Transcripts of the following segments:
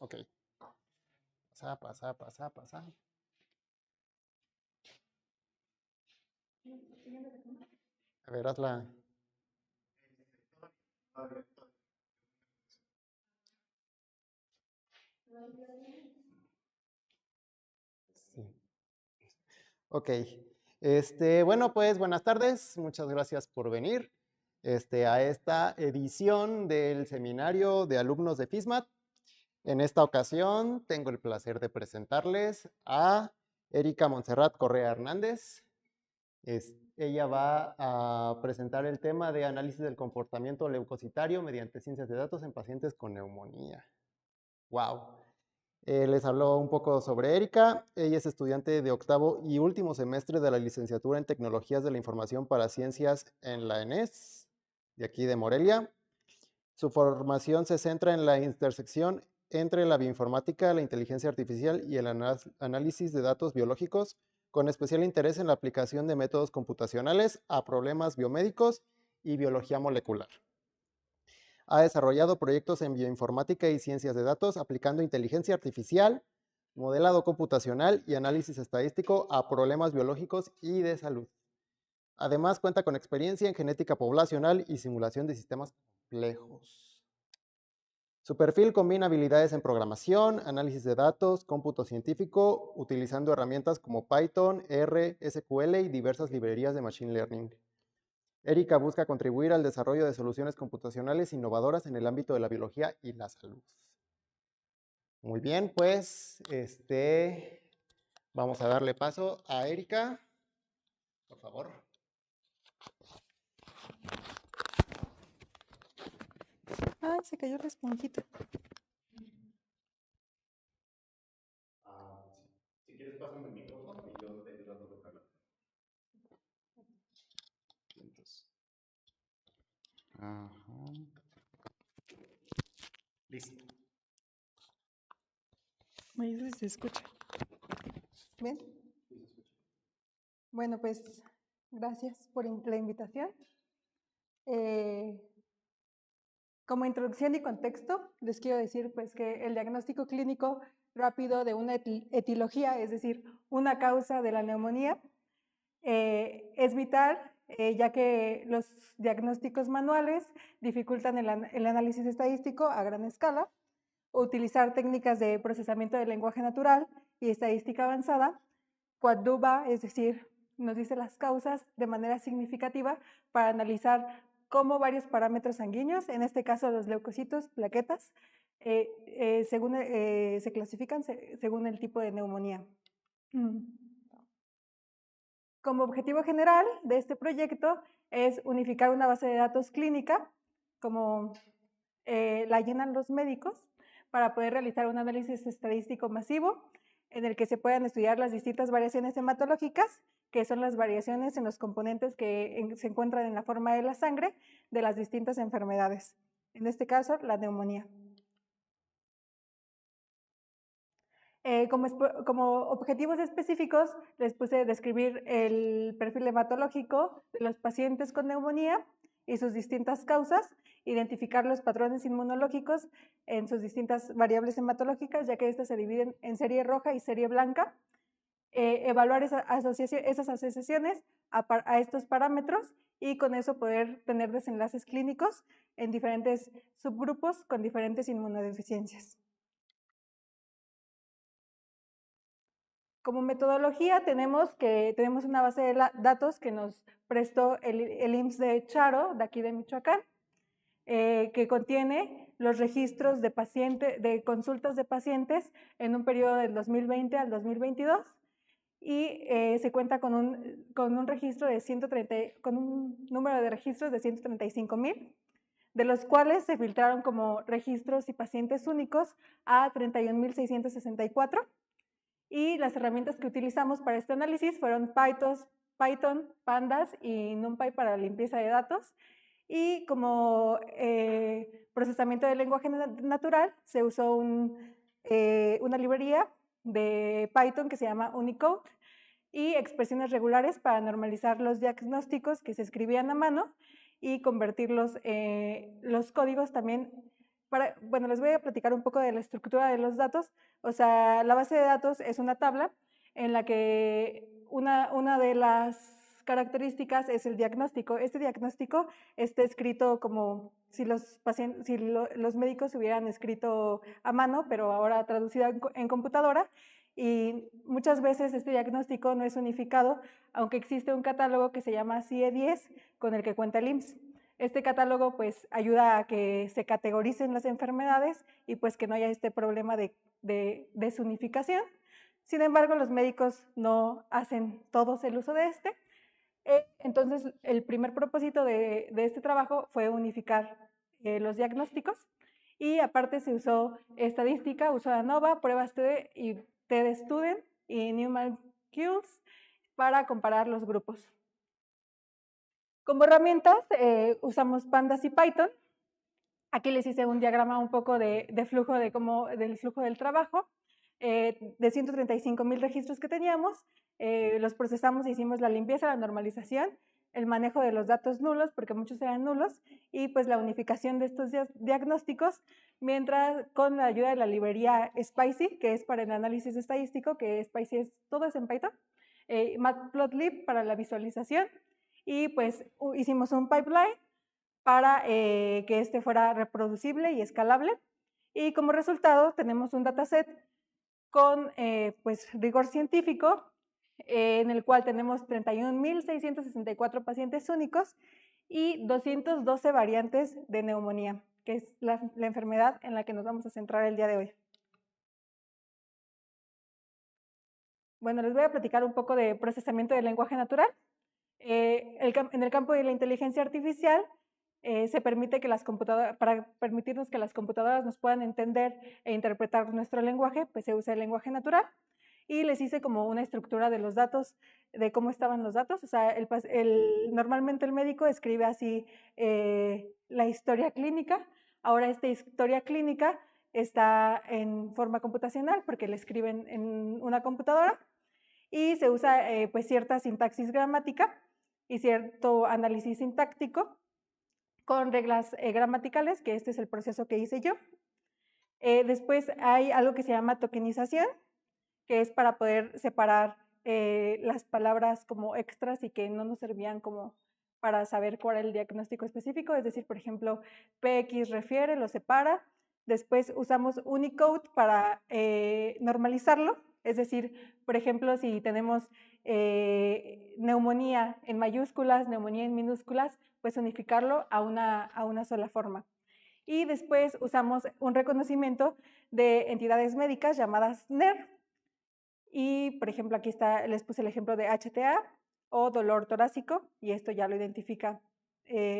Ok. Pasa. A ver, hazla. Sí. Ok. Bueno, pues buenas tardes. Muchas gracias por venir a esta edición del seminario de alumnos de FISMAT. En esta ocasión tengo el placer de presentarles a Erika Montserrat Correa Hernández. Ella va a presentar el tema de análisis del comportamiento leucocitario mediante ciencias de datos en pacientes con neumonía. ¡Wow! Les habló un poco sobre Erika. Ella es estudiante de octavo y último semestre de la licenciatura en Tecnologías de la Información para Ciencias en la ENES, de aquí de Morelia. Su formación se centra en la intersección entre la bioinformática, la inteligencia artificial y el análisis de datos biológicos, con especial interés en la aplicación de métodos computacionales a problemas biomédicos y biología molecular. Ha desarrollado proyectos en bioinformática y ciencias de datos aplicando inteligencia artificial, modelado computacional y análisis estadístico a problemas biológicos y de salud. Además, cuenta con experiencia en genética poblacional y simulación de sistemas complejos. Su perfil combina habilidades en programación, análisis de datos, cómputo científico, utilizando herramientas como Python, R, SQL y diversas librerías de Machine Learning. Erika busca contribuir al desarrollo de soluciones computacionales innovadoras en el ámbito de la biología y la salud. Muy bien, pues vamos a darle paso a Erika, por favor. Ay, se cayó la esponjita. Si quieres, pásame el micrófono y yo te ayudo a colocarlo. Ajá. Listo. Me dice si se escucha. ¿Bien? Bueno, pues gracias por la invitación. Como introducción y contexto, les quiero decir pues que el diagnóstico clínico rápido de una etiología, es decir, una causa de la neumonía, es vital, ya que los diagnósticos manuales dificultan el análisis estadístico a gran escala. Utilizar técnicas de procesamiento del lenguaje natural y estadística avanzada coadyuva, es decir, nos dice las causas de manera significativa para analizar cómo varios parámetros sanguíneos, en este caso los leucocitos, plaquetas, se clasifican según el tipo de neumonía. Como objetivo general de este proyecto es unificar una base de datos clínica, como la llenan los médicos, para poder realizar un análisis estadístico masivo en el que se puedan estudiar las distintas variaciones hematológicas, que son las variaciones en los componentes que se encuentran en la forma de la sangre de las distintas enfermedades, en este caso la neumonía. Como objetivos específicos, les puse describir el perfil hematológico de los pacientes con neumonía y sus distintas causas, identificar los patrones inmunológicos en sus distintas variables hematológicas, ya que estas se dividen en serie roja y serie blanca, evaluar esas asociaciones a estos parámetros y con eso poder tener desenlaces clínicos en diferentes subgrupos con diferentes inmunodeficiencias. Como metodología tenemos una base de datos que nos prestó el IMSS de Charo, de aquí de Michoacán, que contiene los registros de consultas de pacientes en un periodo del 2020 al 2022 y se cuenta con un registro de con un número de registros de 135,000, de los cuales se filtraron como registros y pacientes únicos a 31,664. Y las herramientas que utilizamos para este análisis fueron Python, Pandas y NumPy para la limpieza de datos. Y como procesamiento del lenguaje natural, se usó una librería de Python que se llama Unicode y expresiones regulares para normalizar los diagnósticos que se escribían a mano y convertirlos, los códigos también bueno, les voy a platicar un poco de la estructura de los datos. O sea, la base de datos es una tabla en la que una de las características es el diagnóstico. Este diagnóstico está escrito como si los médicos hubieran escrito a mano, pero ahora traducido en computadora. Y muchas veces este diagnóstico no es unificado, aunque existe un catálogo que se llama CIE-10 con el que cuenta el IMSS. Este catálogo pues ayuda a que se categoricen las enfermedades y pues que no haya este problema de desunificación. Sin embargo, los médicos no hacen todos el uso de este. Entonces, el primer propósito de este trabajo fue unificar los diagnósticos y aparte se usó estadística, usó ANOVA, pruebas y TED-Student y Newman Qs para comparar los grupos. Como herramientas usamos Pandas y Python. Aquí les hice un diagrama un poco de flujo del flujo del trabajo. De 135,000 registros que teníamos, los procesamos e hicimos la limpieza, la normalización, el manejo de los datos nulos, porque muchos eran nulos, y pues la unificación de estos diagnósticos, mientras con la ayuda de la librería Spicy, que es para el análisis estadístico, que Spicy todo es en Python, Matplotlib para la visualización, y pues hicimos un pipeline para que este fuera reproducible y escalable. Y como resultado tenemos un dataset con pues, rigor científico, en el cual tenemos 31,664 pacientes únicos y 212 variantes de neumonía, que es la enfermedad en la que nos vamos a centrar el día de hoy. Bueno, les voy a platicar un poco de procesamiento del lenguaje natural. En el campo de la inteligencia artificial, se permite que para permitirnos que las computadoras nos puedan entender e interpretar nuestro lenguaje, pues se usa el lenguaje natural. Y les hice como una estructura de los datos, de cómo estaban los datos. O sea, normalmente el médico escribe así la historia clínica. Ahora esta historia clínica está en forma computacional porque la escriben en una computadora y se usa pues cierta sintaxis gramática y cierto análisis sintáctico con reglas gramaticales, que este es el proceso que hice yo. Después hay algo que se llama tokenización, que es para poder separar las palabras como extras y que no nos servían como para saber cuál era el diagnóstico específico, es decir, por ejemplo, PX refiere, lo separa. Después usamos Unicode para normalizarlo, es decir, por ejemplo, si tenemos neumonía en mayúsculas, neumonía en minúsculas, pues unificarlo a una sola forma. Y después usamos un reconocimiento de entidades médicas llamadas NER. Y, por ejemplo, aquí les puse el ejemplo de HTA o dolor torácico, y esto ya lo identifica,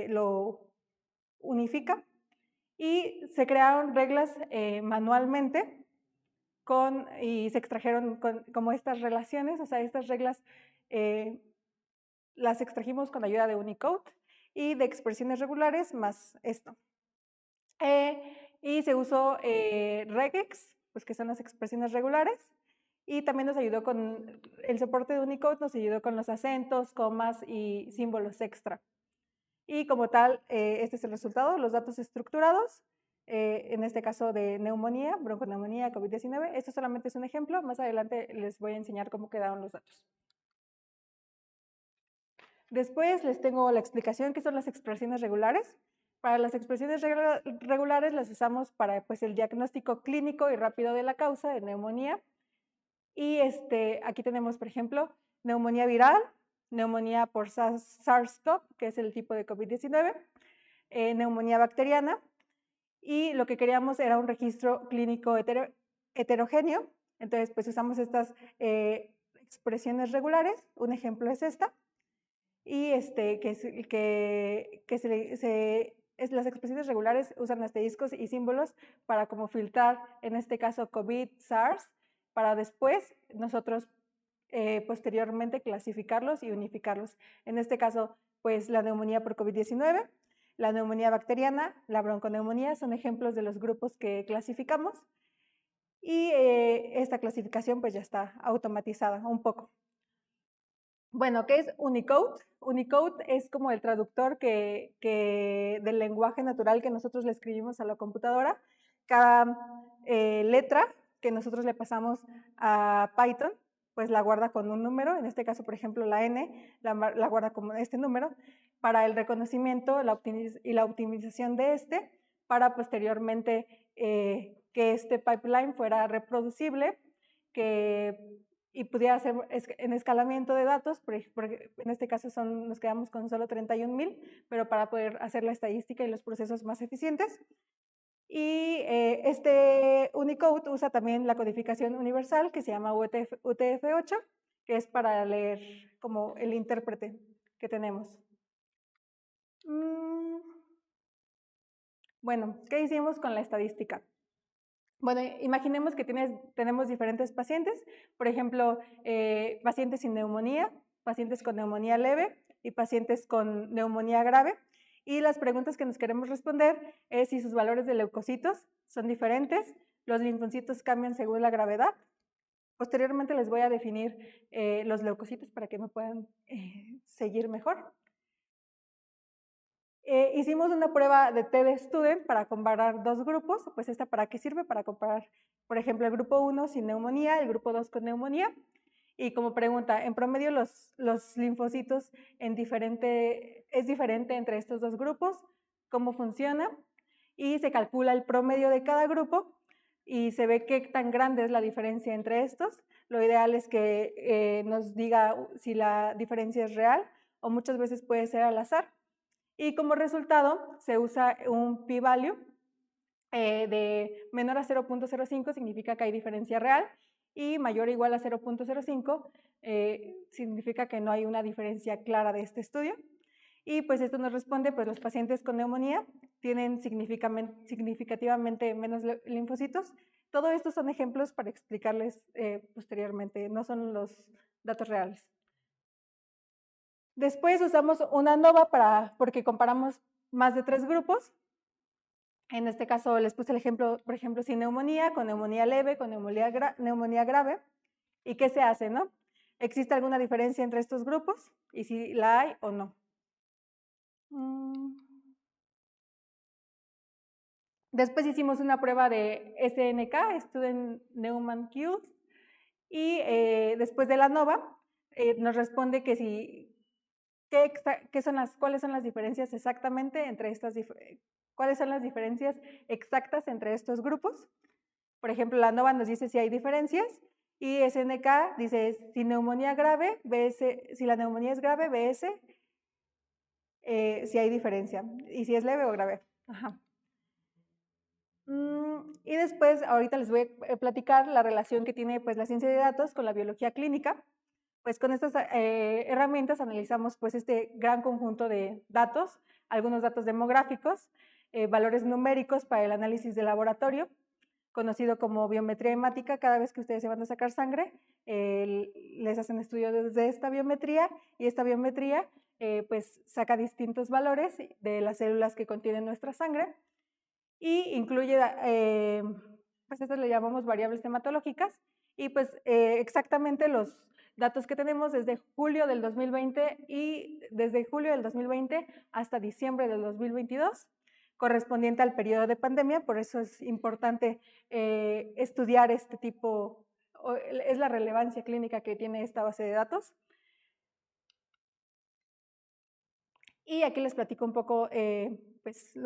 lo unifica. Y se crearon reglas manualmente y se extrajeron como estas relaciones, o sea, estas reglas las extrajimos con la ayuda de Unicode y de expresiones regulares más esto. Y se usó regex, pues que son las expresiones regulares, y también nos ayudó con el soporte de Unicode, nos ayudó con los acentos, comas y símbolos extra. Y como tal, este es el resultado, los datos estructurados, en este caso de neumonía, bronconeumonía, COVID-19. Esto solamente es un ejemplo, más adelante les voy a enseñar cómo quedaron los datos. Después les tengo la explicación que son las expresiones regulares. Para las expresiones regulares las usamos para pues, el diagnóstico clínico y rápido de la causa de neumonía. Y aquí tenemos, por ejemplo, neumonía viral, neumonía por SARS-CoV, que es el tipo de COVID-19, neumonía bacteriana, y lo que queríamos era un registro clínico heterogéneo. Entonces, pues usamos estas expresiones regulares. Un ejemplo es esta. Y las expresiones regulares usan asteriscos y símbolos para como filtrar, en este caso, COVID, SARS, para después nosotros posteriormente clasificarlos y unificarlos. En este caso, pues la neumonía por COVID-19, la neumonía bacteriana, la bronconeumonía son ejemplos de los grupos que clasificamos y esta clasificación pues ya está automatizada un poco. Bueno, ¿qué es Unicode? Unicode es como el traductor del lenguaje natural que nosotros le escribimos a la computadora. Cada letra que nosotros le pasamos a Python, pues la guarda con un número. En este caso, por ejemplo, la N la guarda como este número para el reconocimiento y la optimización de este, para posteriormente que este pipeline fuera reproducible, y pudiera ser en escalamiento de datos, porque en este caso nos quedamos con solo 31,000, pero para poder hacer la estadística y los procesos más eficientes. Y este Unicode usa también la codificación universal que se llama UTF-8, que es para leer como el intérprete que tenemos. Bueno, ¿qué hicimos con la estadística? Bueno, imaginemos que tenemos diferentes pacientes, por ejemplo, pacientes sin neumonía, pacientes con neumonía leve y pacientes con neumonía grave. Y las preguntas que nos queremos responder es si sus valores de leucocitos son diferentes, los linfocitos cambian según la gravedad. Posteriormente les voy a definir los leucocitos para que me puedan seguir mejor. Hicimos una prueba de TD-Student para comparar dos grupos. Pues esta, ¿para qué sirve? Para comparar, por ejemplo, el grupo 1 sin neumonía, el grupo 2 con neumonía. Y como pregunta, en promedio los linfocitos es diferente entre estos dos grupos. ¿Cómo funciona? Y se calcula el promedio de cada grupo y se ve qué tan grande es la diferencia entre estos. Lo ideal es que nos diga si la diferencia es real o muchas veces puede ser al azar. Y como resultado se usa un p-value de menor a 0.05, significa que hay diferencia real, y mayor o igual a 0.05 significa que no hay una diferencia clara de este estudio. Y pues esto nos responde, pues los pacientes con neumonía tienen significativamente menos linfocitos. Todo esto son ejemplos para explicarles posteriormente, no son los datos reales. Después usamos una ANOVA porque comparamos más de 3 grupos. En este caso les puse el ejemplo, por ejemplo, sin neumonía, con neumonía leve, con neumonía grave. ¿Y qué se hace, no? ¿Existe alguna diferencia entre estos grupos? Y si la hay o no. Después hicimos una prueba de SNK, Student Neumann Q, y después de la ANOVA nos responde que si ¿cuáles son las diferencias exactamente entre cuáles son las diferencias exactas entre estos grupos? Por ejemplo, la ANOVA nos dice si hay diferencias y SNK dice si neumonía grave, si la neumonía es grave, BS, si hay diferencia y si es leve o grave. Ajá. Y después, ahorita les voy a platicar la relación que tiene pues, la ciencia de datos con la biología clínica. Pues con estas herramientas analizamos pues este gran conjunto de datos, algunos datos demográficos, valores numéricos para el análisis de laboratorio, conocido como biometría hemática. Cada vez que ustedes se van a sacar sangre, les hacen estudios de esta biometría y esta biometría pues saca distintos valores de las células que contienen nuestra sangre y incluye, pues esto le llamamos variables hematológicas y pues exactamente los datos que tenemos desde julio del 2020 y desde julio del 2020 hasta diciembre del 2022, correspondiente al periodo de pandemia. Por eso es importante estudiar este tipo, es la relevancia clínica que tiene esta base de datos. Y aquí les platico un poco, pues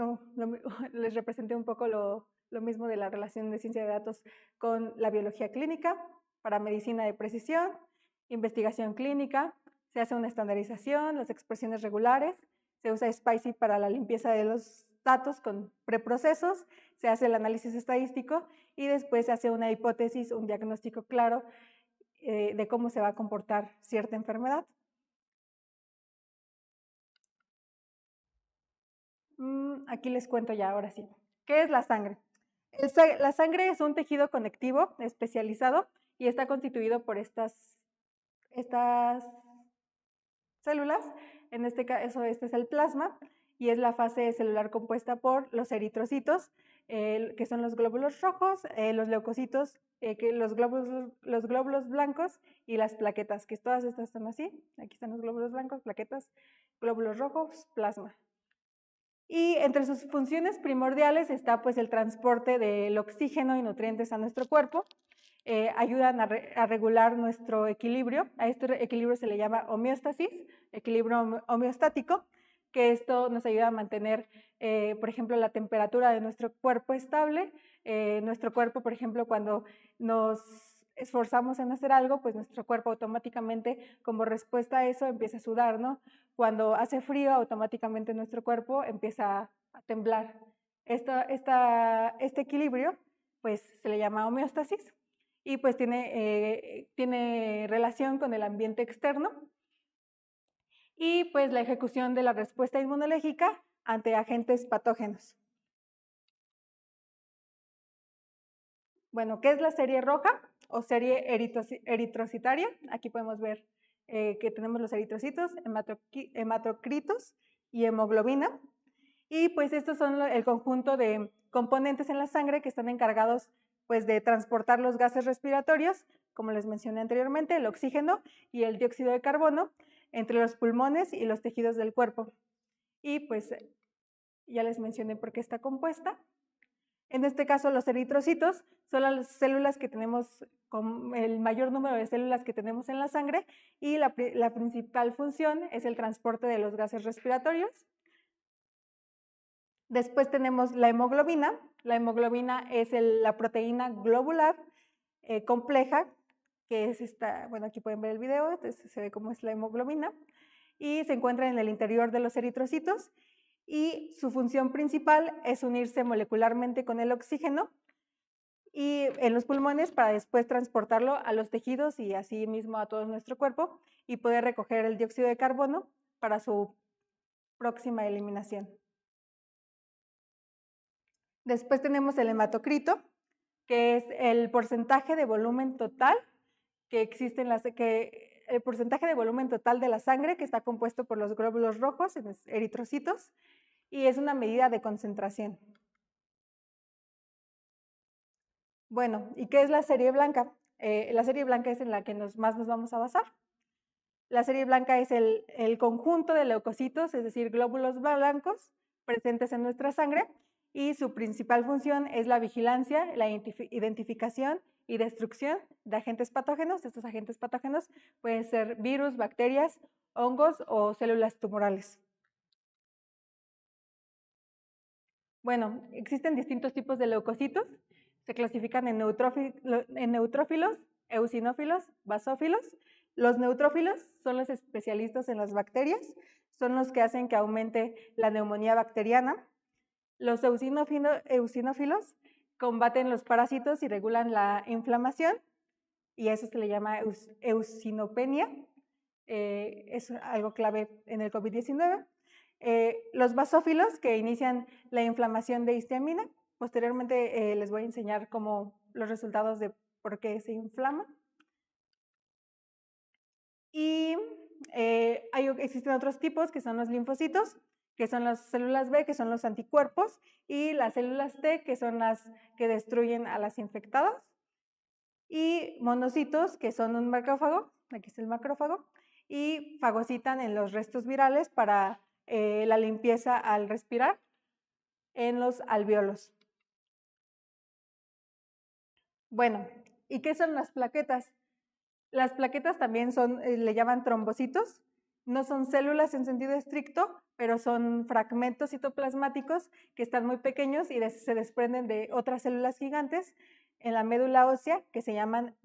les representé un poco lo mismo de la relación de ciencia de datos con la biología clínica, para medicina de precisión, investigación clínica, se hace una estandarización, las expresiones regulares, se usa SPICY para la limpieza de los datos con preprocesos, se hace el análisis estadístico y después se hace una hipótesis, un diagnóstico claro de cómo se va a comportar cierta enfermedad. Aquí les cuento ya, ahora sí. ¿Qué es la sangre? La sangre es un tejido conectivo especializado y está constituido por estas células. En este caso, este es el plasma y es la fase celular compuesta por los eritrocitos, que son los glóbulos rojos, los leucocitos, los glóbulos blancos y las plaquetas, que todas estas están así. Aquí están los glóbulos blancos, plaquetas, glóbulos rojos, plasma. Y entre sus funciones primordiales está pues el transporte del oxígeno y nutrientes a nuestro cuerpo. Ayudan a regular nuestro equilibrio. A este equilibrio se le llama homeostasis, equilibrio homeostático, que esto nos ayuda a mantener, por ejemplo, la temperatura de nuestro cuerpo estable. Nuestro cuerpo, por ejemplo, cuando nos esforzamos en hacer algo, pues nuestro cuerpo automáticamente, como respuesta a eso, empieza a sudar, ¿no? Cuando hace frío, automáticamente nuestro cuerpo empieza a temblar. Este equilibrio, pues se le llama homeostasis y pues tiene relación con el ambiente externo y pues la ejecución de la respuesta inmunológica ante agentes patógenos. Bueno, ¿qué es la serie roja o serie eritrocitaria? Aquí podemos ver que tenemos los eritrocitos, hematocritos y hemoglobina. Y pues estos son el conjunto de componentes en la sangre que están encargados pues de transportar los gases respiratorios, como les mencioné anteriormente, el oxígeno y el dióxido de carbono entre los pulmones y los tejidos del cuerpo. Y pues ya les mencioné por qué está compuesta. En este caso, los eritrocitos son las células que tenemos, con el mayor número de células que tenemos en la sangre, y la principal función es el transporte de los gases respiratorios. Después tenemos la hemoglobina. La hemoglobina es la proteína globular compleja, que es esta, bueno, aquí pueden ver el video, entonces se ve cómo es la hemoglobina, y se encuentra en el interior de los eritrocitos, y su función principal es unirse molecularmente con el oxígeno y en los pulmones para después transportarlo a los tejidos y así mismo a todo nuestro cuerpo y poder recoger el dióxido de carbono para su próxima eliminación. Después tenemos el hematocrito, que es el porcentaje de volumen total que existe el porcentaje de volumen total de la sangre que está compuesto por los glóbulos rojos, eritrocitos, y es una medida de concentración. Bueno, ¿y qué es la serie blanca? La serie blanca es en la que más nos vamos a basar. La serie blanca es el conjunto de leucocitos, es decir, glóbulos blancos presentes en nuestra sangre, y su principal función es la vigilancia, la identificación y destrucción de agentes patógenos. Estos agentes patógenos pueden ser virus, bacterias, hongos o células tumorales. Bueno, existen distintos tipos de leucocitos. Se clasifican en neutrófilos, eosinófilos, basófilos. Los neutrófilos son los especialistas en las bacterias, son los que hacen que aumente la neumonía bacteriana. Los eosinófilos combaten los parásitos y regulan la inflamación, y eso se le llama eosinopenia. Es algo clave en el COVID-19. Los basófilos, que inician la inflamación de histamina. Posteriormente les voy a enseñar los resultados de por qué se inflama. Y existen otros tipos que son los linfocitos, que son las células B, que son los anticuerpos, y las células T, que son las que destruyen a las infectadas, y monocitos, que son un macrófago, aquí está el macrófago, y fagocitan en los restos virales para la limpieza al respirar en los alvéolos. Bueno, ¿y qué son las plaquetas? Las plaquetas también le llaman trombocitos. No son células en sentido estricto, pero son fragmentos citoplasmáticos que están muy pequeños y se desprenden de otras células gigantes en la médula ósea que se llaman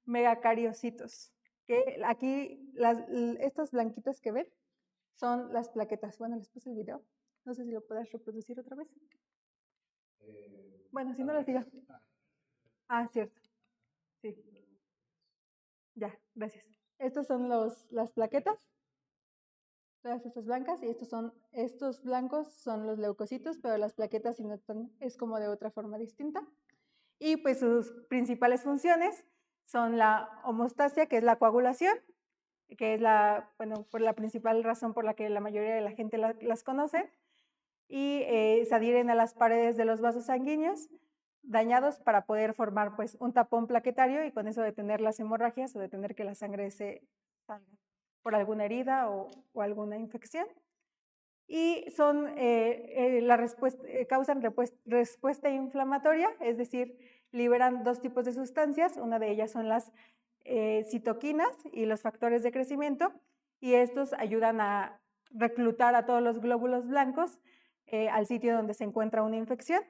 megacariocitos. Que aquí, estas blanquitas que ven son las plaquetas. Bueno, les puse el video. No sé si lo puedes reproducir otra vez. Bueno, si no las digo. Ah, cierto. Sí. Ya, gracias. Estos son las plaquetas, todas estas blancas, y estos blancos son los leucocitos, pero las plaquetas es como de otra forma distinta. Y pues sus principales funciones son la homeostasia, que es la coagulación, que es por la principal razón por la que la mayoría de la gente las conoce. y se adhieren a las paredes de los vasos sanguíneos dañados para poder formar pues un tapón plaquetario y con eso detener las hemorragias o detener que la sangre se salga por alguna herida o alguna infección. Y son, causan respuesta inflamatoria, es decir, liberan dos tipos de sustancias, una de ellas son las citoquinas y los factores de crecimiento, y estos ayudan a reclutar a todos los glóbulos blancos al sitio donde se encuentra una infección.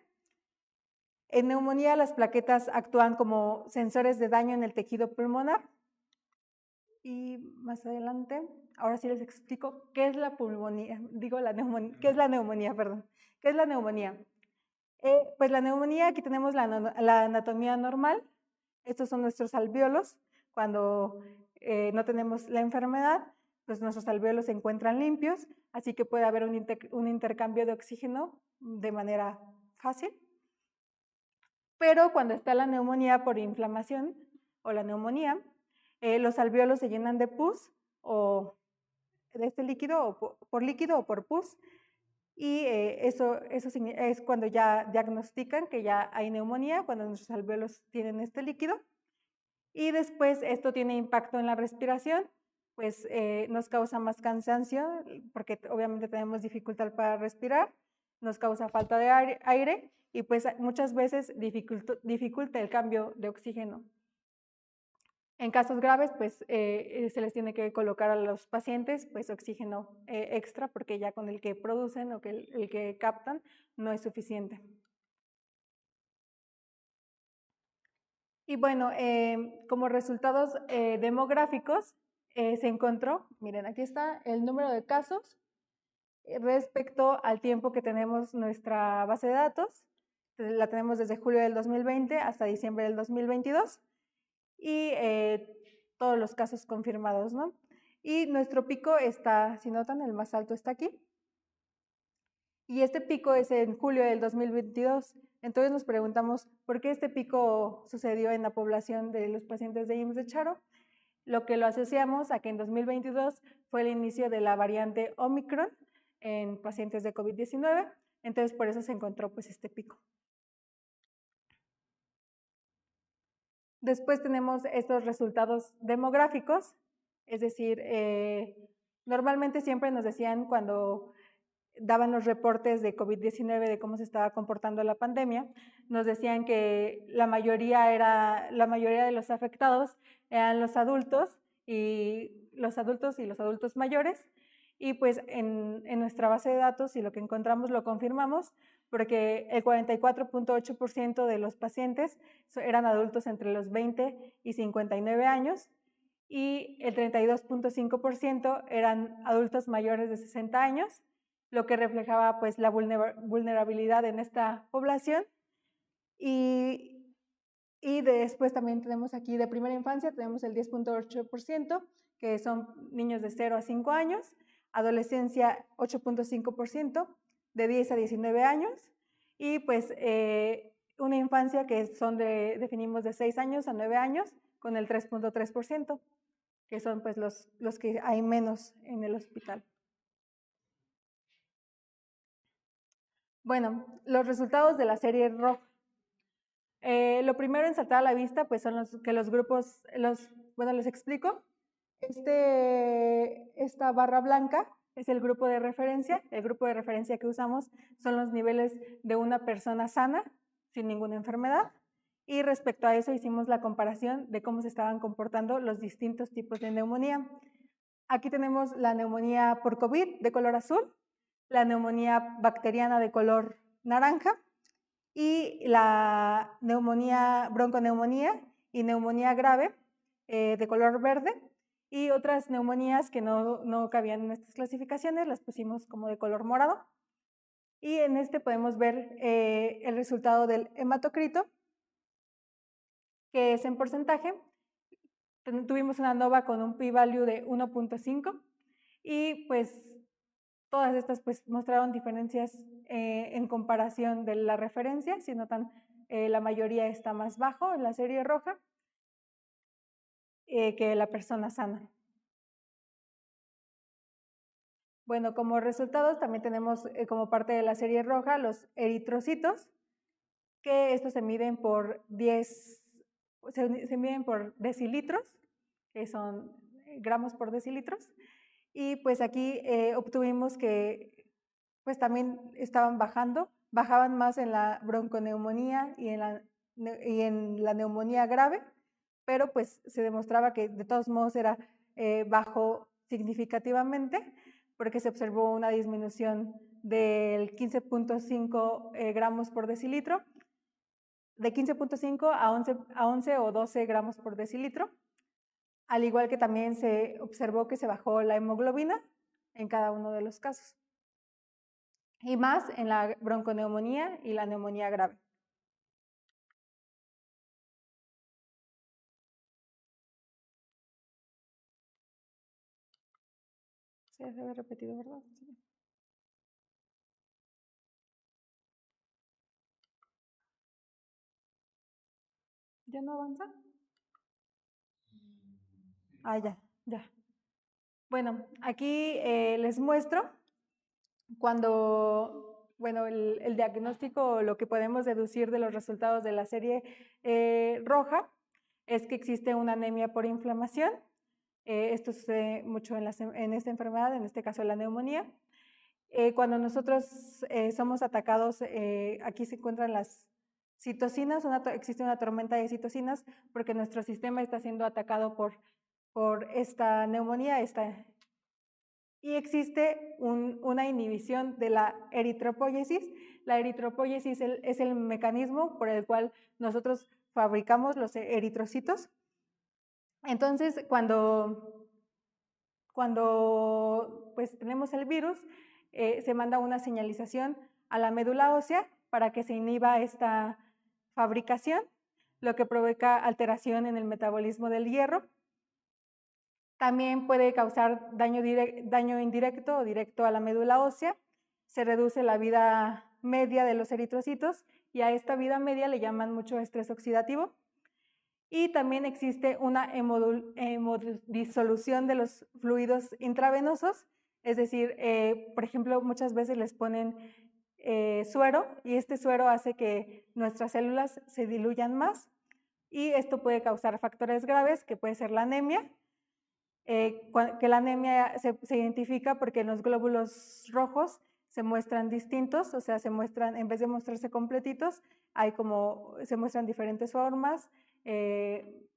En neumonía, las plaquetas actúan como sensores de daño en el tejido pulmonar. Y más adelante, ahora sí les explico qué es la pulmonía, digo la neumonía, qué es la neumonía, perdón. ¿Qué es la neumonía? Pues la neumonía, aquí tenemos la anatomía normal. Estos son nuestros alvéolos. Cuando no tenemos la enfermedad, pues nuestros alvéolos se encuentran limpios, así que puede haber un intercambio de oxígeno de manera fácil. Pero cuando está la neumonía por inflamación o la neumonía, los alvéolos se llenan de pus o de este líquido o por líquido o por pus, y eso es cuando ya diagnostican que ya hay neumonía, cuando nuestros alvéolos tienen este líquido. Y después esto tiene impacto en la respiración, pues nos causa más cansancio, porque obviamente tenemos dificultad para respirar, nos causa falta de aire y pues muchas veces dificulta el cambio de oxígeno. En casos graves, pues se les tiene que colocar a los pacientes pues oxígeno extra, porque ya con el que producen o el que captan no es suficiente. Y bueno, como resultados demográficos, se encontró, miren, aquí está el número de casos respecto al tiempo que tenemos nuestra base de datos. La tenemos desde julio del 2020 hasta diciembre del 2022 y todos los casos confirmados, ¿no? Y nuestro pico está, si notan, el más alto está aquí. Y este pico es en julio del 2022. Entonces nos preguntamos, ¿por qué este pico sucedió en la población de los pacientes de IMSS de Charo? Lo que lo asociamos a que en 2022 fue el inicio de la variante Omicron en pacientes de COVID-19, entonces por eso se encontró pues este pico. Después tenemos estos resultados demográficos, es decir, normalmente siempre nos decían cuando daban los reportes de COVID-19 de cómo se estaba comportando la pandemia, nos decían que la mayoría de los afectados eran los adultos y los adultos mayores, y pues en nuestra base de datos y lo que encontramos lo confirmamos, porque el 44.8% de los pacientes eran adultos entre los 20 y 59 años y el 32.5% eran adultos mayores de 60 años, lo que reflejaba pues la vulnerabilidad en esta población. Y después también tenemos aquí de primera infancia, tenemos el 10.8%, que son niños de 0 a 5 años, adolescencia 8.5%, de 10 a 19 años, y pues una infancia que definimos de 6 años a 9 años, con el 3.3%, que son pues los que hay menos en el hospital. Bueno, los resultados de la serie roja. Lo primero en saltar a la vista pues son los grupos, bueno, les explico. Esta barra blanca es el grupo de referencia. El grupo de referencia que usamos son los niveles de una persona sana, sin ninguna enfermedad. Y respecto a eso hicimos la comparación de cómo se estaban comportando los distintos tipos de neumonía. Aquí tenemos la neumonía por COVID de color azul, la neumonía bacteriana de color naranja y la bronconeumonía y neumonía grave de color verde, y otras neumonías que no cabían en estas clasificaciones las pusimos como de color morado. Y en este podemos ver el resultado del hematocrito, que es en porcentaje. Tuvimos una NOVA con un p-value de 1.5 y pues todas estas pues mostraron diferencias en comparación de la referencia. Si notan, la mayoría está más bajo en la serie roja que la persona sana. Bueno, como resultados también tenemos como parte de la serie roja los eritrocitos, que estos se miden por se miden por decilitros, que son gramos por decilitros. Y pues aquí obtuvimos que pues también bajaban más en la bronconeumonía y en la neumonía grave, pero pues se demostraba que de todos modos era bajo significativamente, porque se observó una disminución del 15.5 gramos por decilitro, de 15.5 a 11 o 12 gramos por decilitro, al igual que también se observó que se bajó la hemoglobina en cada uno de los casos, y más en la bronconeumonía y la neumonía grave. Se había repetido, ¿verdad? Sí. ¿Ya no avanza? Ah, ya. Bueno, aquí les muestro bueno, el diagnóstico, lo que podemos deducir de los resultados de la serie roja es que existe una anemia por inflamación. Esto sucede mucho en esta enfermedad, en este caso la neumonía. Cuando nosotros somos atacados, aquí se encuentran las citocinas, existe una tormenta de citocinas porque nuestro sistema está siendo atacado por esta neumonía, y existe una inhibición de la eritropóyesis. La eritropóyesis es el mecanismo por el cual nosotros fabricamos los eritrocitos. Entonces, cuando pues, tenemos el virus, se manda una señalización a la médula ósea para que se inhiba esta fabricación, lo que provoca alteración en el metabolismo del hierro. También puede causar daño indirecto o directo a la médula ósea. Se reduce la vida media de los eritrocitos y a esta vida media le llaman mucho estrés oxidativo. Y también existe una hemodisolución de los fluidos intravenosos, es decir, por ejemplo, muchas veces les ponen suero y este suero hace que nuestras células se diluyan más y esto puede causar factores graves, que puede ser la anemia, que la anemia se identifica porque los glóbulos rojos se muestran distintos, o sea, en vez de mostrarse completitos, se muestran diferentes formas,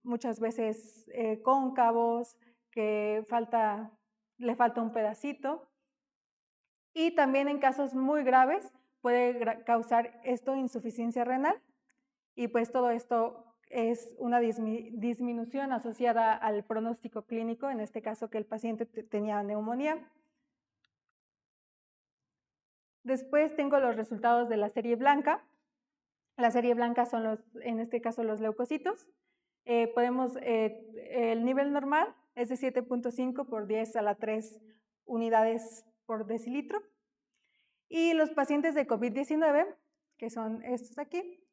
muchas veces cóncavos, que le falta un pedacito. Y también en casos muy graves puede causar esto insuficiencia renal, y pues todo esto es una disminución asociada al pronóstico clínico, en este caso que el paciente tenía neumonía. Después tengo los resultados de la serie blanca. La serie blanca son en este caso los leucocitos. El nivel normal es de 7.5 por 10 a la 3 unidades por decilitro. Y los pacientes de COVID-19, que son estos aquí,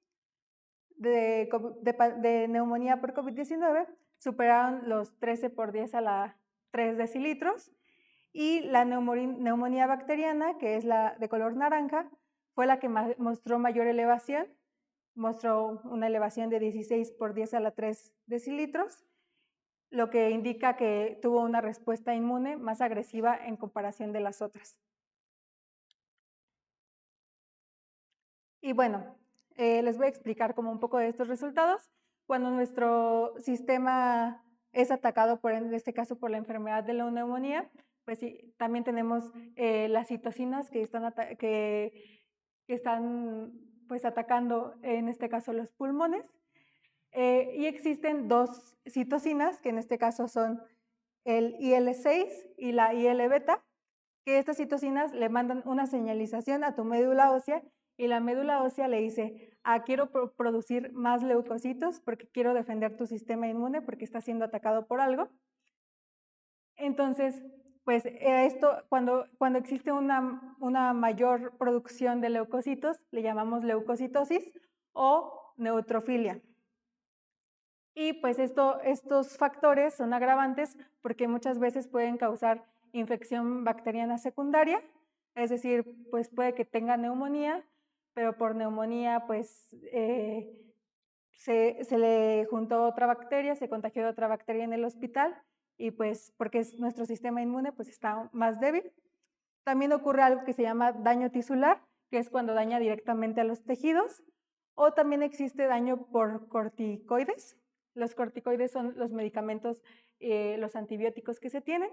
de neumonía por COVID-19 superaron los 13 por 10 a la 3 decilitros, y la neumonía bacteriana, que es la de color naranja, fue la que mostró mayor elevación, mostró una elevación de 16 por 10 a la 3 decilitros, lo que indica que tuvo una respuesta inmune más agresiva en comparación de las otras. Y bueno, les voy a explicar como un poco de estos resultados. Cuando nuestro sistema es atacado, en este caso por la enfermedad de la neumonía, pues sí, también tenemos las citocinas que están pues atacando, en este caso, los pulmones. Y existen dos citocinas, que en este caso son el IL-6 y la IL-beta, que estas citocinas le mandan una señalización a tu médula ósea y la médula ósea le dice, quiero producir más leucocitos porque quiero defender tu sistema inmune porque está siendo atacado por algo. Entonces, pues esto, cuando existe una mayor producción de leucocitos, le llamamos leucocitosis o neutrofilia. Y pues estos factores son agravantes porque muchas veces pueden causar infección bacteriana secundaria, es decir, pues puede que tenga neumonía, pero por neumonía pues se le juntó otra bacteria, se contagió otra bacteria en el hospital y pues porque nuestro sistema inmune pues está más débil. También ocurre algo que se llama daño tisular, que es cuando daña directamente a los tejidos, o también existe daño por corticoides. Los corticoides son los medicamentos, los antibióticos que se tienen,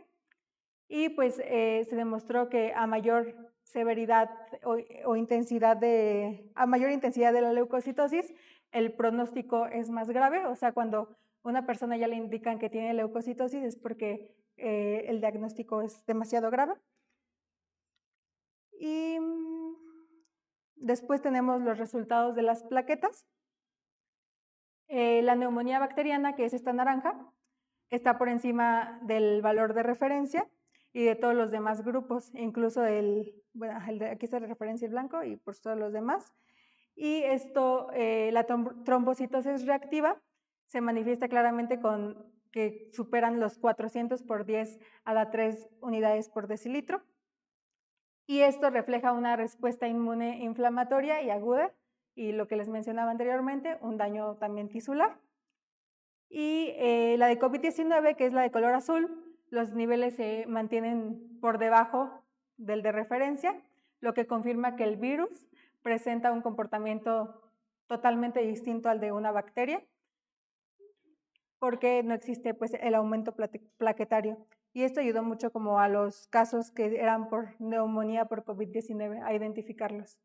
y pues se demostró que a mayor severidad o intensidad a mayor intensidad de la leucocitosis, el pronóstico es más grave, o sea, cuando una persona ya le indican que tiene leucocitosis es porque el diagnóstico es demasiado grave. Y después tenemos los resultados de las plaquetas. La neumonía bacteriana, que es esta naranja, está por encima del valor de referencia y de todos los demás grupos, incluso aquí está la referencia el blanco y por todos los demás. Y esto, la trombocitosis reactiva se manifiesta claramente con que superan los 400 por 10 a la 3 unidades por decilitro. Y esto refleja una respuesta inmune inflamatoria y aguda, y lo que les mencionaba anteriormente, un daño también tisular. Y la de COVID-19, que es la de color azul, los niveles se mantienen por debajo del de referencia, lo que confirma que el virus presenta un comportamiento totalmente distinto al de una bacteria, porque no existe pues, el aumento plaquetario. Y esto ayudó mucho como a los casos que eran por neumonía por COVID-19 a identificarlos.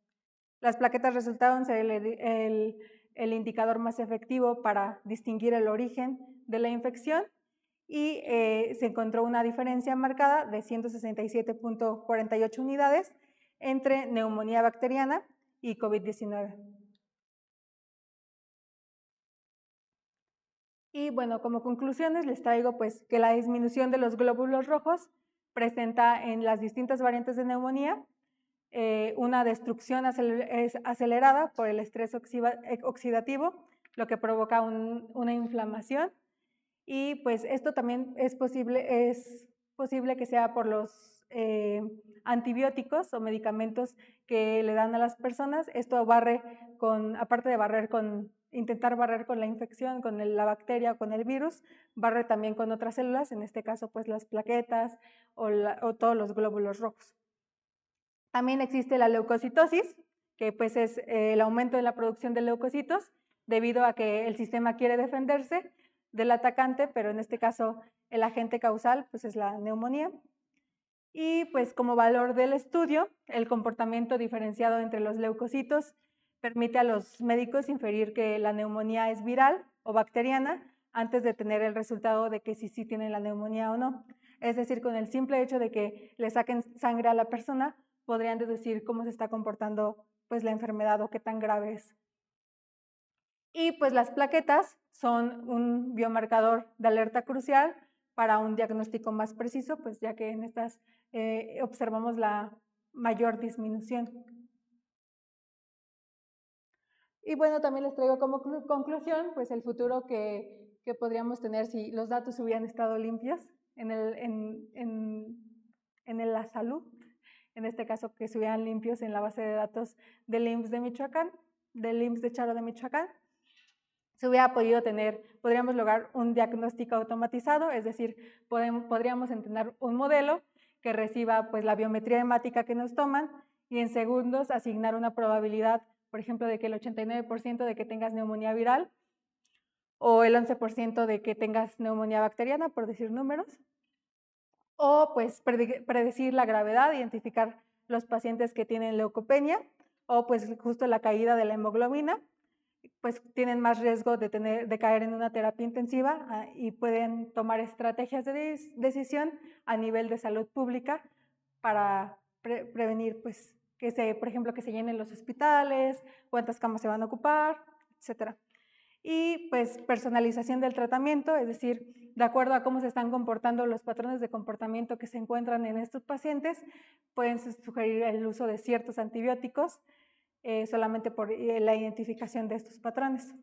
Las plaquetas resultaron ser el indicador más efectivo para distinguir el origen de la infección y se encontró una diferencia marcada de 167.48 unidades entre neumonía bacteriana y COVID-19. Y bueno, como conclusiones les traigo pues que la disminución de los glóbulos rojos presenta en las distintas variantes de neumonía una destrucción acelerada por el estrés oxidativo, lo que provoca una inflamación. Y pues esto también es posible que sea por los antibióticos o medicamentos que le dan a las personas. Esto barre aparte de intentar barrer con la infección, con la bacteria o con el virus, barre también con otras células, en este caso pues las plaquetas o todos los glóbulos rojos. También existe la leucocitosis, que pues es el aumento de la producción de leucocitos debido a que el sistema quiere defenderse del atacante, pero en este caso el agente causal pues es la neumonía. Y pues como valor del estudio, el comportamiento diferenciado entre los leucocitos permite a los médicos inferir que la neumonía es viral o bacteriana antes de tener el resultado de que sí tienen la neumonía o no. Es decir, con el simple hecho de que le saquen sangre a la persona, podrían deducir cómo se está comportando pues, la enfermedad o qué tan grave es. Y pues las plaquetas son un biomarcador de alerta crucial para un diagnóstico más preciso, pues ya que en estas observamos la mayor disminución. Y bueno, también les traigo como conclusión pues el futuro que podríamos tener si los datos hubieran estado limpios en la salud, en este caso que estuvieran limpios en la base de datos del IMSS de Michoacán, del IMSS de Charo de Michoacán. Se hubiera podido podríamos lograr un diagnóstico automatizado, es decir, podríamos entrenar un modelo que reciba pues, la biometría hemática que nos toman y en segundos asignar una probabilidad, por ejemplo, de que el 89% de que tengas neumonía viral o el 11% de que tengas neumonía bacteriana, por decir números, o pues predecir la gravedad, identificar los pacientes que tienen leucopenia o pues justo la caída de la hemoglobina, pues tienen más riesgo de caer en una terapia intensiva y pueden tomar estrategias de decisión a nivel de salud pública para prevenir, pues, por ejemplo, que se llenen los hospitales, cuántas camas se van a ocupar, etcétera. Y pues personalización del tratamiento, es decir, de acuerdo a cómo se están comportando los patrones de comportamiento que se encuentran en estos pacientes, pueden sugerir el uso de ciertos antibióticos solamente por la identificación de estos patrones.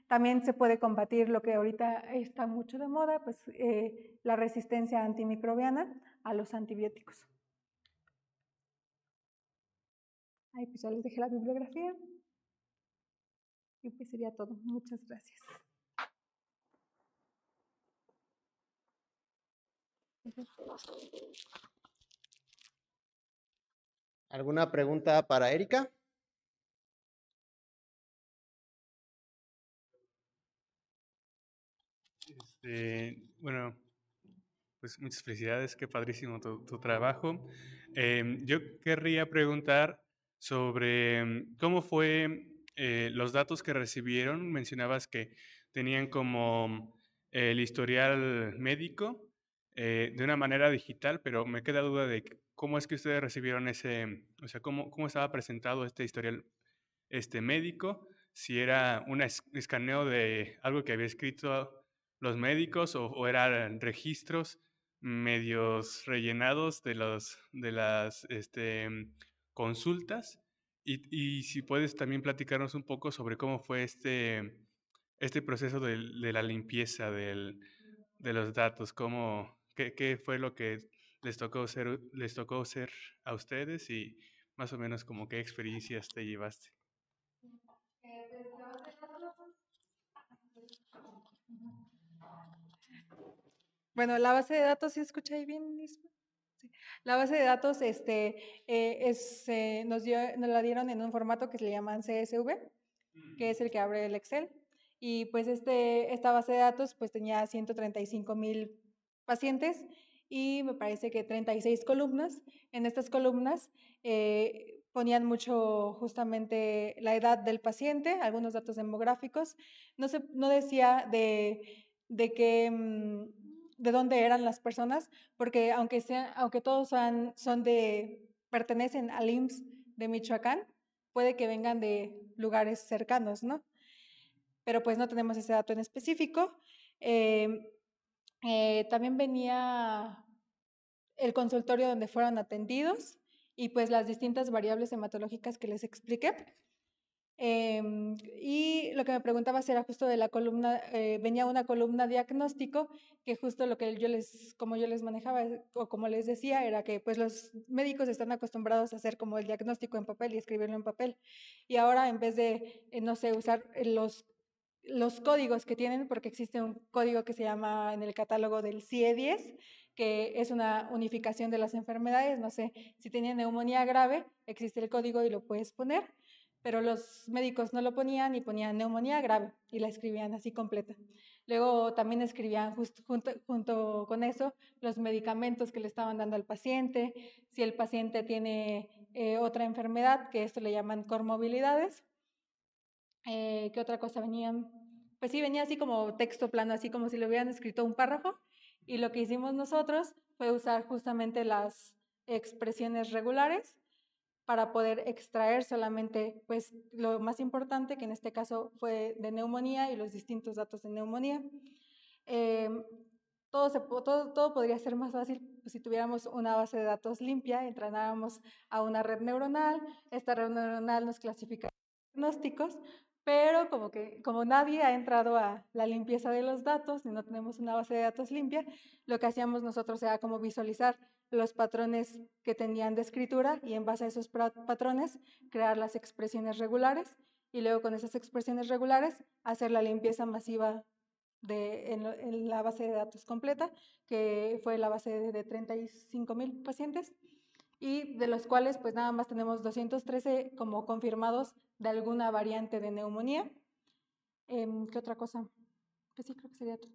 También se puede combatir lo que ahorita está mucho de moda, pues la resistencia antimicrobiana a los antibióticos. Ahí pues ya les dejé la bibliografía. Y pues sería todo. Muchas gracias. ¿Alguna pregunta para Erika? Bueno, pues muchas felicidades, qué padrísimo tu trabajo. Yo querría preguntar sobre cómo fue los datos que recibieron. Mencionabas que tenían como el historial médico de una manera digital, pero me queda duda de cómo es que ustedes recibieron ese, o sea, cómo estaba presentado este historial médico, si era un escaneo de algo que había escrito los médicos o eran registros medios rellenados de las consultas. Y si puedes también platicarnos un poco sobre cómo fue este proceso de la limpieza de los datos, qué fue lo que les tocó hacer a ustedes y más o menos como qué experiencias te llevaste. Bueno, la base de datos, ¿sí escucha ahí bien, Lisbeth? Sí. La base de datos nos la dieron en un formato que se le llaman CSV, que es el que abre el Excel. Y pues esta base de datos pues tenía 135,000 pacientes y me parece que 36 columnas. En estas columnas ponían mucho justamente la edad del paciente, algunos datos demográficos. No decía de qué, de dónde eran las personas, porque aunque todos pertenecen al IMSS de Michoacán, puede que vengan de lugares cercanos, ¿no? Pero pues no tenemos ese dato en específico. También venía el consultorio donde fueron atendidos y pues las distintas variables hematológicas que les expliqué. Y lo que me preguntabas era justo de la columna, venía una columna diagnóstico, que justo lo que como yo les manejaba o como les decía, era que pues los médicos están acostumbrados a hacer como el diagnóstico en papel y escribirlo en papel. Y ahora en vez de, no sé, usar los códigos que tienen, porque existe un código que se llama en el catálogo del CIE-10, que es una unificación de las enfermedades, no sé, si tenía neumonía grave, existe el código y lo puedes poner, pero los médicos no lo ponían y ponían neumonía grave y la escribían así completa. Luego también escribían junto con eso los medicamentos que le estaban dando al paciente, si el paciente tiene otra enfermedad, que esto le llaman comorbilidades. ¿Qué otra cosa venían? Pues sí, venía así como texto plano, así como si le hubieran escrito un párrafo. Y lo que hicimos nosotros fue usar justamente las expresiones regulares para poder extraer solamente pues lo más importante, que en este caso fue de neumonía y los distintos datos de neumonía. Todo podría ser más fácil si tuviéramos una base de datos limpia, entrenáramos a una red neuronal, esta red neuronal nos clasifica diagnósticos, pero como nadie ha entrado a la limpieza de los datos y no tenemos una base de datos limpia, lo que hacíamos nosotros era como visualizar los patrones que tenían de escritura y en base a esos patrones crear las expresiones regulares y luego con esas expresiones regulares hacer la limpieza masiva en la base de datos completa, que fue la base de 35,000 pacientes y de los cuales pues nada más tenemos 213 como confirmados de alguna variante de neumonía. ¿Qué otra cosa? Pues sí, creo que sería todo.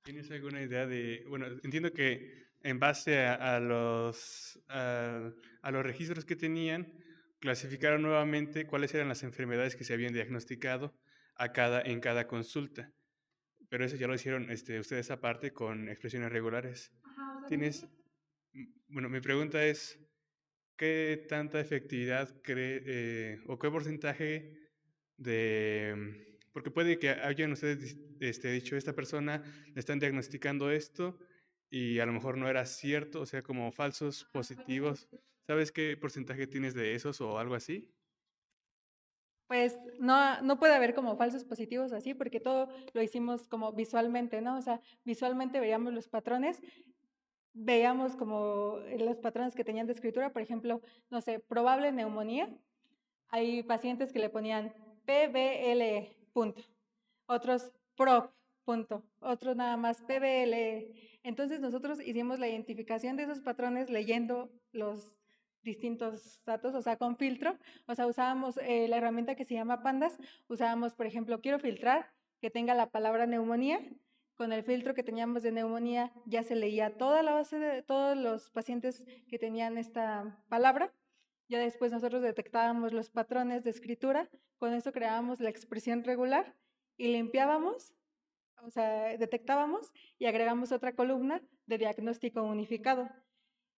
¿Tienes alguna idea de, bueno, entiendo que en base a los registros que tenían, clasificaron nuevamente cuáles eran las enfermedades que se habían diagnosticado en cada consulta? Pero eso ya lo hicieron ustedes aparte con expresiones regulares. Tienes, bueno, mi pregunta es, ¿qué tanta efectividad cree o qué porcentaje porque puede que hayan ustedes dicho, esta persona le están diagnosticando esto y a lo mejor no era cierto, o sea, como falsos positivos ¿Sabes qué porcentaje tienes de esos o algo así? Pues no puede haber como falsos positivos así, porque todo lo hicimos como visualmente, ¿no? O sea, visualmente veíamos los patrones, veíamos como los patrones que tenían de escritura, por ejemplo, no sé, probable neumonía. Hay pacientes que le ponían PBL, punto. Otros PROP, punto. Otros nada más PBL. Entonces nosotros hicimos la identificación de esos patrones leyendo los distintos datos, o sea, con filtro. O sea, usábamos la herramienta que se llama Pandas. Usábamos, por ejemplo, quiero filtrar que tenga la palabra neumonía. Con el filtro que teníamos de neumonía ya se leía toda la base de todos los pacientes que tenían esta palabra. Ya después nosotros detectábamos los patrones de escritura, con eso creábamos la expresión regular y limpiábamos, o sea, detectábamos y agregamos otra columna de diagnóstico unificado.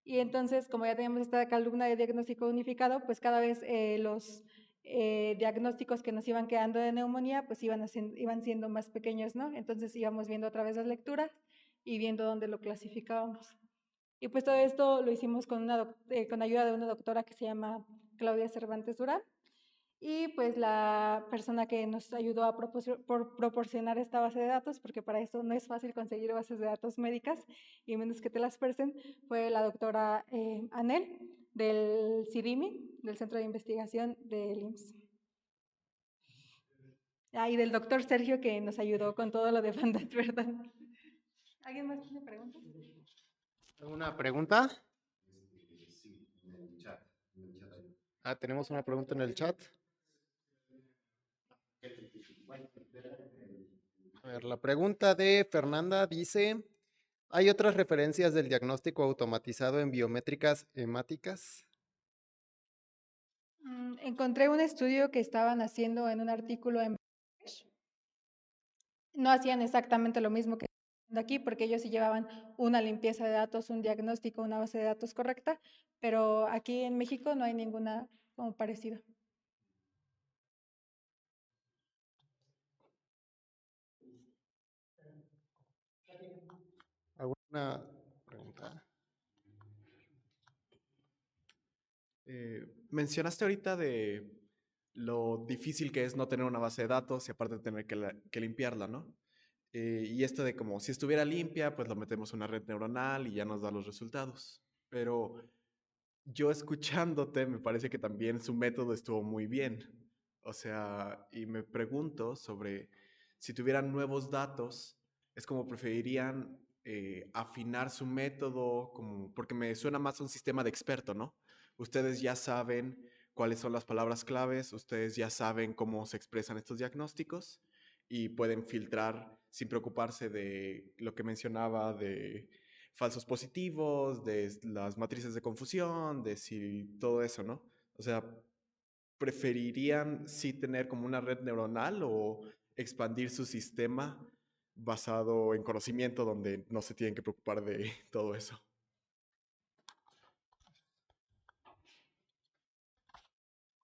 Y entonces, como ya teníamos esta columna de diagnóstico unificado, pues cada vez los diagnósticos que nos iban quedando de neumonía, pues iban siendo más pequeños, ¿no? Entonces íbamos viendo a través de las lecturas y viendo dónde lo clasificábamos. Y pues todo esto lo hicimos con ayuda de una doctora que se llama Claudia Cervantes Durán. Y pues la persona que nos ayudó a proporcionar esta base de datos, porque para eso no es fácil conseguir bases de datos médicas, y menos que te las presten, fue la doctora Anel del CIDIMI, del Centro de Investigación del IMSS. Y del doctor Sergio que nos ayudó con todo lo de Pandas, ¿verdad? ¿Alguien más tiene preguntas? ¿Alguna pregunta? Tenemos una pregunta en el chat. A ver, la pregunta de Fernanda dice, ¿hay otras referencias del diagnóstico automatizado en biométricas hemáticas? Encontré un estudio que estaban haciendo en un artículo en... No hacían exactamente lo mismo que de aquí, porque ellos sí llevaban una limpieza de datos, un diagnóstico, una base de datos correcta, pero aquí en México no hay ninguna como parecida. ¿Alguna pregunta? Mencionaste ahorita de lo difícil que es no tener una base de datos y aparte tener que limpiarla, ¿no? Y esto de como si estuviera limpia, pues lo metemos en una red neuronal y ya nos da los resultados. Pero yo escuchándote, me parece que también su método estuvo muy bien. O sea, y me pregunto sobre si tuvieran nuevos datos, es como preferirían afinar su método, como, porque me suena más a un sistema de experto, ¿no? Ustedes ya saben cuáles son las palabras claves, ustedes ya saben cómo se expresan estos diagnósticos y pueden filtrar sin preocuparse de lo que mencionaba de falsos positivos, de las matrices de confusión, de si todo eso, ¿no? O sea, ¿preferirían sí tener como una red neuronal o expandir su sistema basado en conocimiento donde no se tienen que preocupar de todo eso?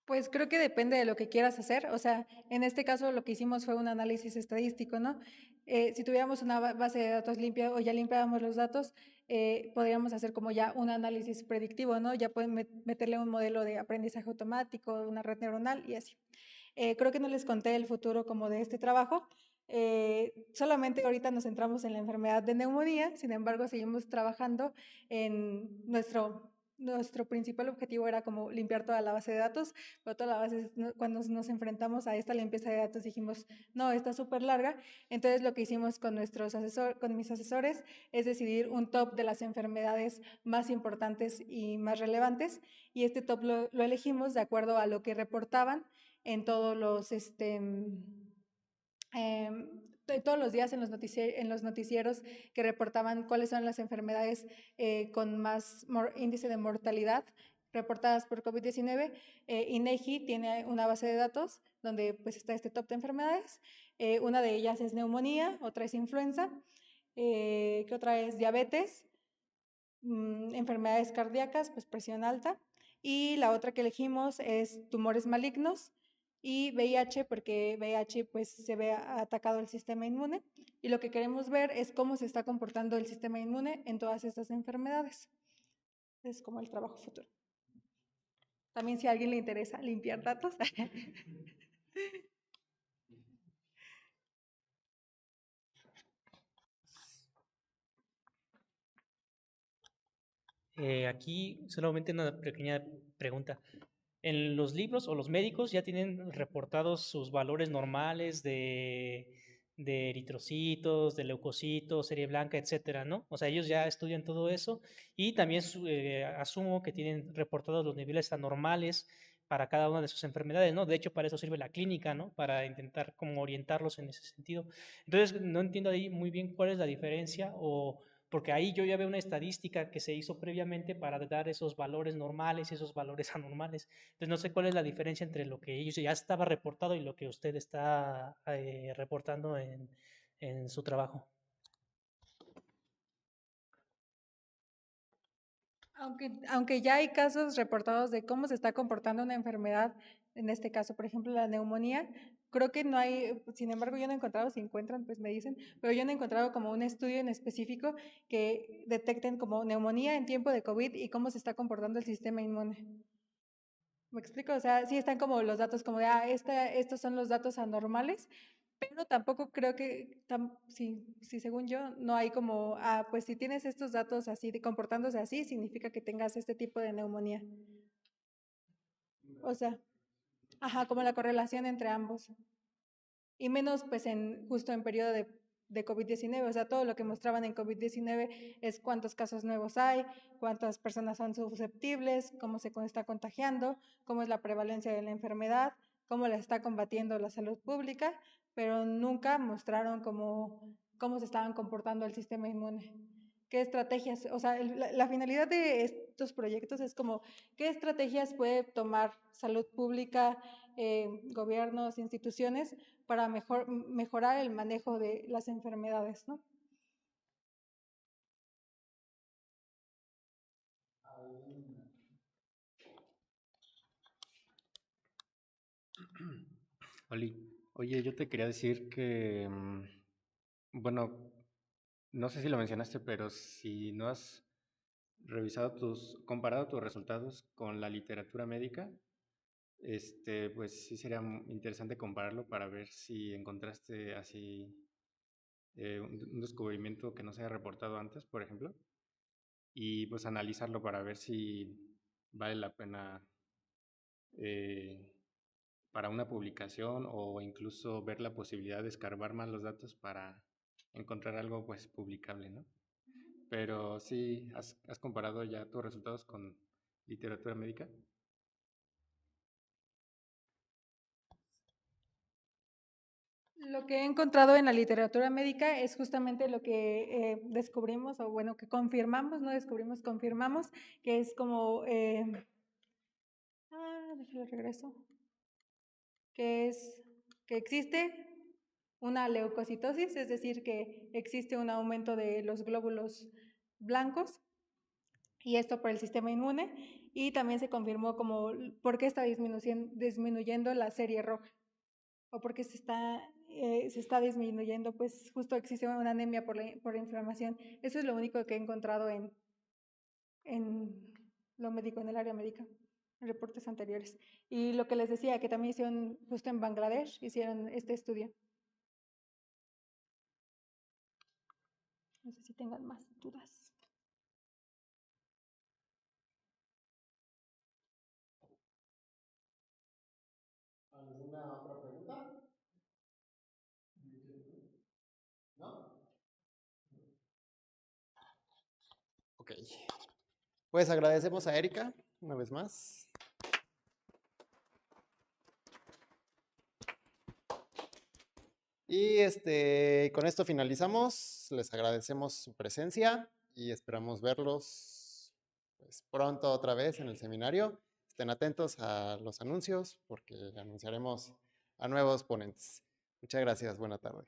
Pues creo que depende de lo que quieras hacer. O sea, en este caso lo que hicimos fue un análisis estadístico, ¿no? Si tuviéramos una base de datos limpia o ya limpiábamos los datos, podríamos hacer como ya un análisis predictivo, ¿no? Ya pueden meterle un modelo de aprendizaje automático, una red neuronal y así. Creo que no les conté el futuro como de este trabajo. Solamente ahorita nos centramos en la enfermedad de neumonía, sin embargo seguimos trabajando en nuestro principal objetivo era como limpiar toda la base de datos, pero toda la base, cuando nos enfrentamos a esta limpieza de datos dijimos, no, está súper larga, entonces lo que hicimos con con mis asesores es decidir un top de las enfermedades más importantes y más relevantes, y este top lo elegimos de acuerdo a lo que reportaban en todos los, todos los días en los noticieros que reportaban cuáles son las enfermedades con más índice de mortalidad reportadas por COVID-19. INEGI tiene una base de datos donde pues está este top de enfermedades. Una de ellas es neumonía, otra es influenza, que otra es diabetes, enfermedades cardíacas, pues presión alta, y la otra que elegimos es tumores malignos y VIH, porque VIH pues se ve atacado el sistema inmune, y lo que queremos ver es cómo se está comportando el sistema inmune en todas estas enfermedades. Es como el trabajo futuro. También si a alguien le interesa limpiar datos. Aquí solamente una pequeña pregunta. En los libros o los médicos ya tienen reportados sus valores normales de eritrocitos, de leucocitos, serie blanca, etcétera, ¿no? O sea, ellos ya estudian todo eso y también asumo que tienen reportados los niveles anormales para cada una de sus enfermedades, ¿no? De hecho, para eso sirve la clínica, ¿no? Para intentar como orientarlos en ese sentido. Entonces, no entiendo ahí muy bien cuál es la diferencia o porque ahí yo ya veo una estadística que se hizo previamente para dar esos valores normales y esos valores anormales. Entonces no sé cuál es la diferencia entre lo que ellos ya estaba reportado y lo que usted está reportando en su trabajo. Aunque ya hay casos reportados de cómo se está comportando una enfermedad, en este caso, por ejemplo, la neumonía, creo que no hay, sin embargo, yo no he encontrado, si encuentran, pues me dicen, pero yo no he encontrado como un estudio en específico que detecten como neumonía en tiempo de COVID y cómo se está comportando el sistema inmune. ¿Me explico? O sea, sí están como los datos como de, estos son los datos anormales, pero tampoco creo que, sí, según yo, no hay como, pues si tienes estos datos así, de comportándose así, significa que tengas este tipo de neumonía. O sea, ajá, como la correlación entre ambos. Y menos pues justo en periodo de COVID-19, o sea, todo lo que mostraban en COVID-19 es cuántos casos nuevos hay, cuántas personas son susceptibles, cómo se está contagiando, cómo es la prevalencia de la enfermedad, cómo la está combatiendo la salud pública, pero nunca mostraron cómo se estaban comportando el sistema inmune. ¿Qué estrategias? O sea, la finalidad de estos proyectos es como, ¿qué estrategias puede tomar salud pública, gobiernos, instituciones para mejorar el manejo de las enfermedades, ¿no? Oli, oye, yo te quería decir que, bueno, no sé si lo mencionaste, pero si no has comparado tus resultados con la literatura médica, pues sí sería interesante compararlo para ver si encontraste así un descubrimiento que no se haya reportado antes, por ejemplo, y pues analizarlo para ver si vale la pena eh, para una publicación o incluso ver la posibilidad de escarbar más los datos para encontrar algo pues publicable, ¿no? Pero sí, ¿has comparado ya tus resultados con literatura médica? Lo que he encontrado en la literatura médica es justamente lo que descubrimos, o bueno, que confirmamos, no descubrimos, confirmamos, que es como, déjalo regreso, que existe una leucocitosis, es decir, que existe un aumento de los glóbulos blancos, y esto por el sistema inmune, y también se confirmó como por qué está disminuyendo la serie roja, o por qué se está disminuyendo, pues justo existe una anemia por la inflamación. Eso es lo único que he encontrado en lo médico, en el área médica, en reportes anteriores. Y lo que les decía, que también hicieron, justo en Bangladesh, hicieron este estudio. No sé si tengan más dudas. ¿Alguna otra pregunta? ¿No? Ok. Pues agradecemos a Erika una vez más. Y con esto finalizamos. Les agradecemos su presencia y esperamos verlos pues, pronto otra vez en el seminario. Estén atentos a los anuncios porque anunciaremos a nuevos ponentes. Muchas gracias. Buena tarde.